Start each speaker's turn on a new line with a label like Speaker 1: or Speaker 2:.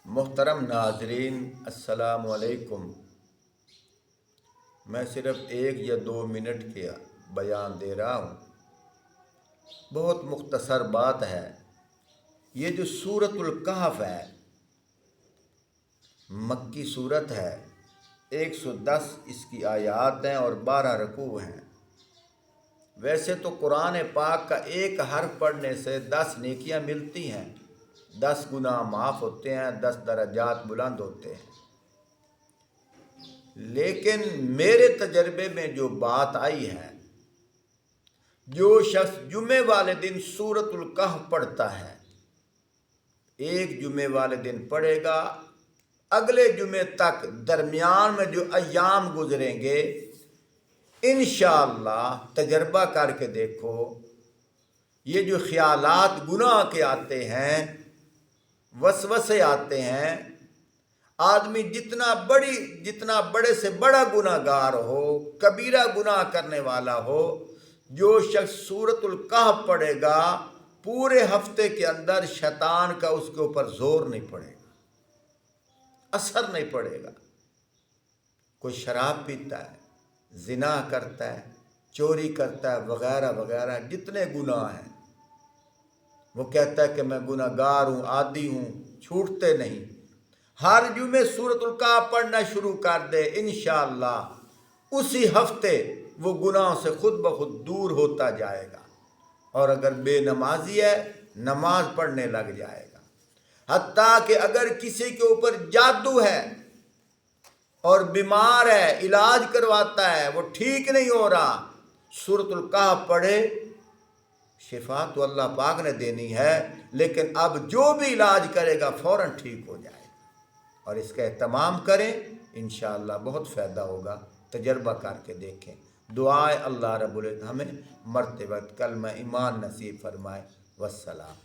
Speaker 1: محترم ناظرین السلام علیکم۔ میں صرف 1 یا 2 منٹ کے بیان دے رہا ہوں، بہت مختصر بات ہے۔ یہ جو سورۃ الکہف ہے، مکی سورت ہے، 110 اس کی آیات ہیں اور 12 رکوع ہیں۔ ویسے تو قرآن پاک کا ایک حرف پڑھنے سے 10 نیکیاں ملتی ہیں، 10 گناہ معاف ہوتے ہیں، 10 درجات بلند ہوتے ہیں۔ لیکن میرے تجربے میں جو بات آئی ہے، جو شخص جمعے والے دن سورۃ الکہف پڑھتا ہے، ایک جمعے والے دن پڑھے گا، اگلے جمعے تک درمیان میں جو ایام گزریں گے، انشاءاللہ تجربہ کر کے دیکھو، یہ جو خیالات گناہ کے آتے ہیں، وسوسے آتے ہیں، آدمی جتنا بڑے سے بڑا گناہ گار ہو، کبیرہ گناہ کرنے والا ہو، جو شخص سورۃ الکہف پڑھے گا، پورے ہفتے کے اندر شیطان کا اس کے اوپر زور نہیں پڑے گا، اثر نہیں پڑے گا۔ کوئی شراب پیتا ہے، زنا کرتا ہے، چوری کرتا ہے، وغیرہ وغیرہ جتنے گناہ ہیں، وہ کہتا ہے کہ میں گناہ گار ہوں، عادی ہوں، چھوٹتے نہیں۔ ہر جمعے سورۃ الکہف پڑھنا شروع کر دے، انشاءاللہ اسی ہفتے وہ گناہوں سے خود بخود دور ہوتا جائے گا۔ اور اگر بے نمازی ہے، نماز پڑھنے لگ جائے گا۔ حتیٰ کہ اگر کسی کے اوپر جادو ہے اور بیمار ہے، علاج کرواتا ہے، وہ ٹھیک نہیں ہو رہا، سورۃ الکہف پڑھے، شفا تو اللہ پاک نے دینی ہے، لیکن اب جو بھی علاج کرے گا فوراً ٹھیک ہو جائے گا۔ اور اس کا اہتمام کریں، انشاءاللہ بہت فائدہ ہوگا، تجربہ کر کے دیکھیں۔ دعائے اللہ رب العزت ہمیں مرتبہ کلمہ ایمان نصیب فرمائے۔ والسلام۔